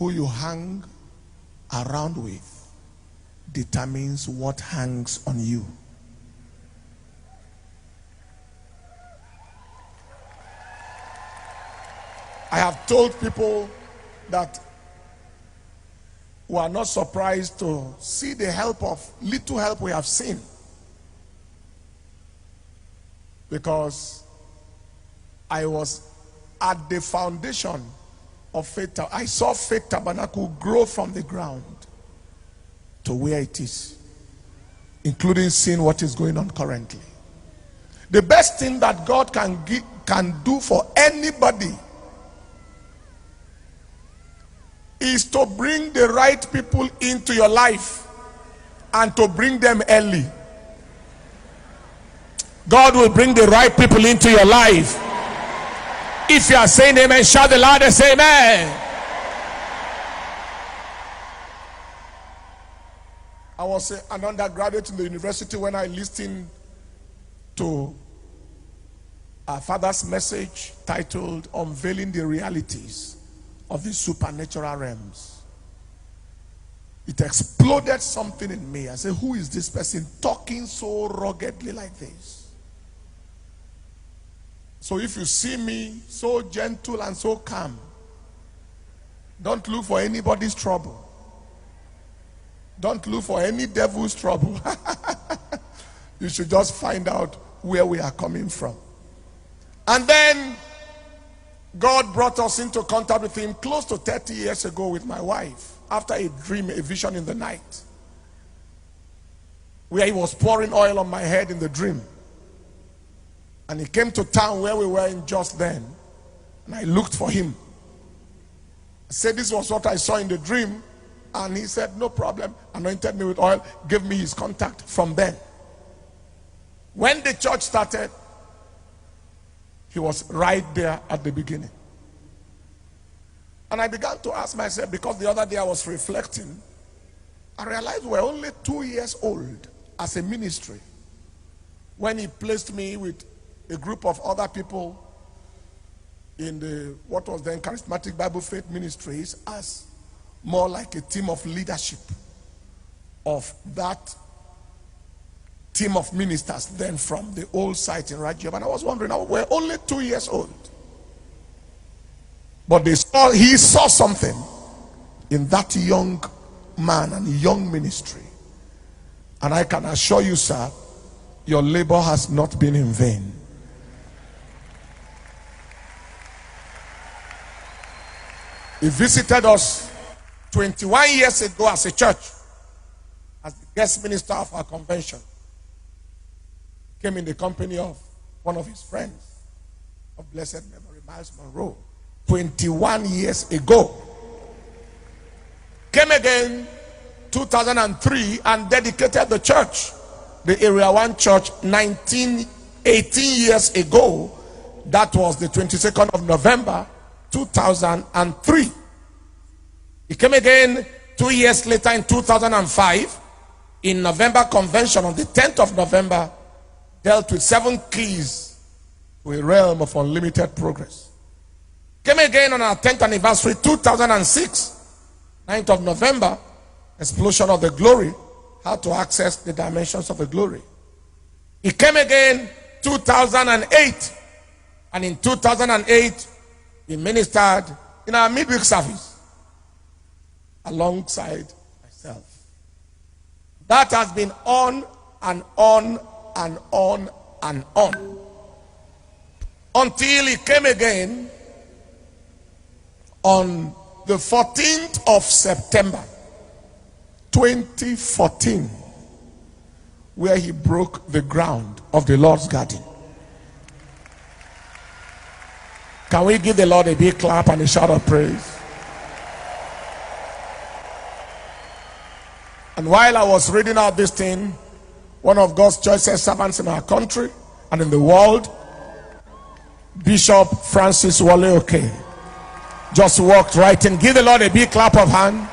who you hang around with determines what hangs on you. I have told people that we are not surprised to see the little help we have seen, because I was at the foundation of Faith. I saw Faith Tabernacle grow from the ground to where it is, including seeing what is going on currently. The best thing that God can do for anybody is to bring the right people into your life and to bring them early. God will bring the right people into your life. If you are saying amen, shout the loudest amen. I was an undergraduate in the university when I listened to our father's message titled Unveiling the Realities of the Supernatural Realms. It exploded something in me. I said, who is this person talking so ruggedly like this? So if you see me so gentle and so calm, don't look for anybody's trouble. Don't look for any devil's trouble. You should just find out where we are coming from. And then God brought us into contact with him close to 30 years ago with my wife, after a dream, a vision in the night, where he was pouring oil on my head in the dream. And he came to town where we were in just then, and I looked for him. I said this was what I saw in the dream, and he said no problem, anointed me with oil, gave me his contact. From then, when the church started, he was right there at the beginning. And I began to ask myself, because the other day I was reflecting, I realized we're only 2 years old as a ministry when he placed me with a group of other people in the what was then Charismatic Bible Faith Ministries, as more like a team of leadership of that team of ministers then from the old site in Rajab. And I was wondering, we're only 2 years old, but he saw something in that young man and young ministry. And I can assure you, sir, your labor has not been in vain. He visited us 21 years ago as a church, as the guest minister of our convention. Came in the company of one of his friends of blessed memory, Miles Monroe, 21 years ago. Came again 2003 and dedicated the church, the Area 1 church, 18 years ago. That was the 22nd of November 2003. He came again 2 years later in 2005 in November convention on the 10th of November, dealt with 7 keys to a realm of unlimited progress. Came again on our 10th anniversary 2006, 9th of November, explosion of the glory, how to access the dimensions of the glory. He came again 2008, and in 2008 he ministered in our midweek service alongside myself. That has been on and on and on and on until he came again on the 14th of September 2014, where he broke the ground of the Lord's garden. Can we give the Lord a big clap and a shout of praise? And while I was reading out this thing, one of God's choicest servants in our country and in the world, Bishop Francis Wale Oke, just walked right in. Give the Lord a big clap of hand.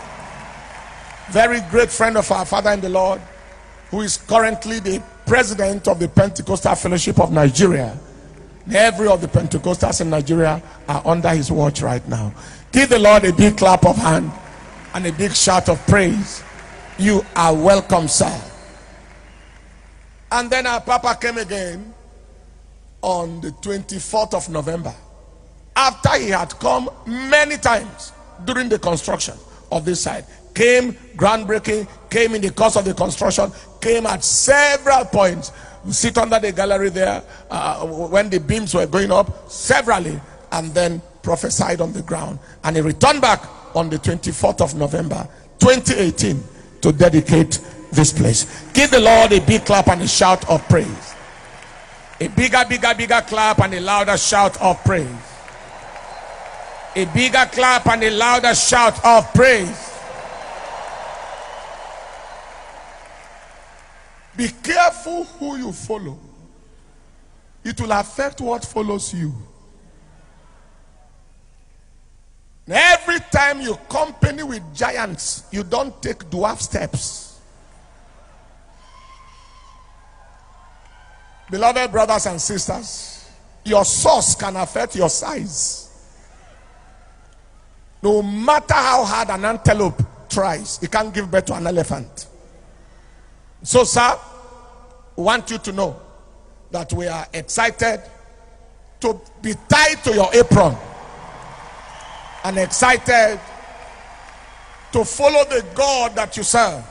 Very great friend of our father in the Lord, who is currently the president of the Pentecostal Fellowship of Nigeria. Every of the Pentecostals in Nigeria are under his watch right now. Give the Lord a big clap of hand and a big shout of praise. You are welcome, sir. And then our Papa came again on the 24th of November. After he had come many times during the construction of this site. Came groundbreaking, came in the course of the construction, came at several points. You sit under the gallery there when the beams were going up severally, and then prophesied on the ground. And he returned back on the 24th of November 2018 to dedicate this place. Give the Lord a big clap and a shout of praise. A bigger clap and a louder shout of praise. A bigger clap and a louder shout of praise. Be careful who you follow. It will affect what follows you. Every time you company with giants, you don't take dwarf steps. Beloved brothers and sisters, your source can affect your size. No matter how hard an antelope tries, it can't give birth to an elephant. So, sir, we want you to know that we are excited to be tied to your apron and excited to follow the God that you serve.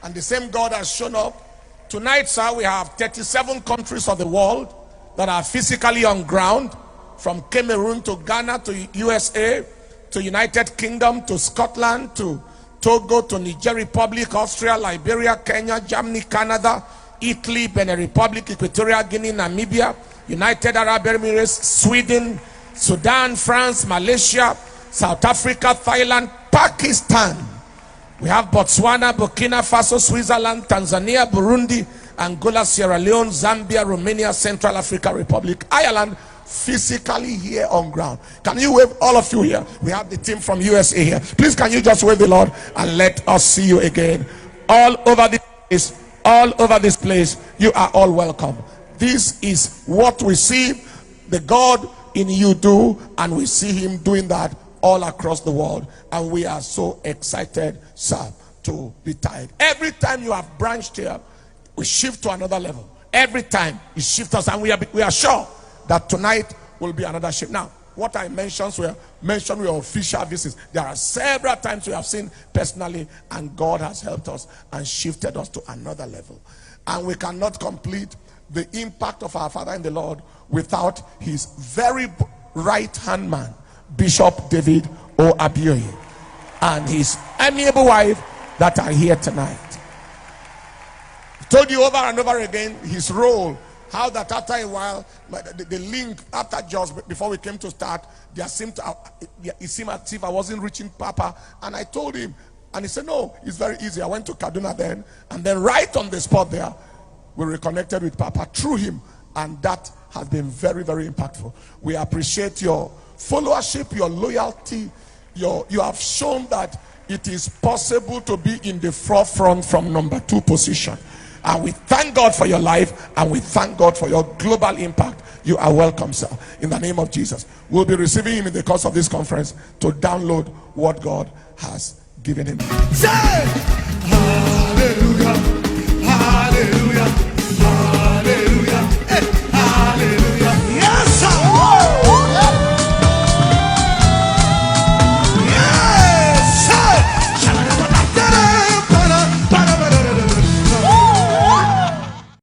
And the same God has shown up. Tonight, sir, we have 37 countries of the world that are physically on ground, from Cameroon to Ghana to USA to United Kingdom to Scotland to Togo to Niger Republic, Austria, Liberia, Kenya, Germany, Canada, Italy, Benin Republic, Equatorial Guinea, Namibia, United Arab Emirates, Sweden, Sudan, France, Malaysia, South Africa, Thailand, Pakistan. We have Botswana, Burkina Faso, Switzerland, Tanzania, Burundi, Angola, Sierra Leone, Zambia, Romania, Central Africa Republic, Ireland, physically here on ground. Can you wave, all of you here? We have the team from USA here. Please, can you just wave the Lord and let us see you again? All over this place, all over this place, you are all welcome. This is what we see the God in you do, and we see him doing that all across the world, and we are so excited, sir, to be tied. Every time you have branched here, we shift to another level. Every time you shift us, and we are sure that tonight will be another shift. Now, what I mentioned were official visits. There are several times we have seen personally, and God has helped us and shifted us to another level. And we cannot complete the impact of our Father in the Lord without his very right-hand man, Bishop David O. Abioye, and his amiable wife that are here tonight. I told you over and over again his role, how that after a while, the link, after just before we came to start, it seemed as if I wasn't reaching Papa. And I told him, and he said, no, it's very easy. I went to Kaduna then, and then right on the spot there, we reconnected with Papa through him, and that has been very, very impactful. We appreciate your followership, your loyalty. You have shown that it is possible to be in the forefront from number 2 position. And we thank God for your life, and we thank God for your global impact. You are welcome, sir, in the name of Jesus. We'll be receiving him in the course of this conference to download what God has given him. Say, hallelujah, hallelujah.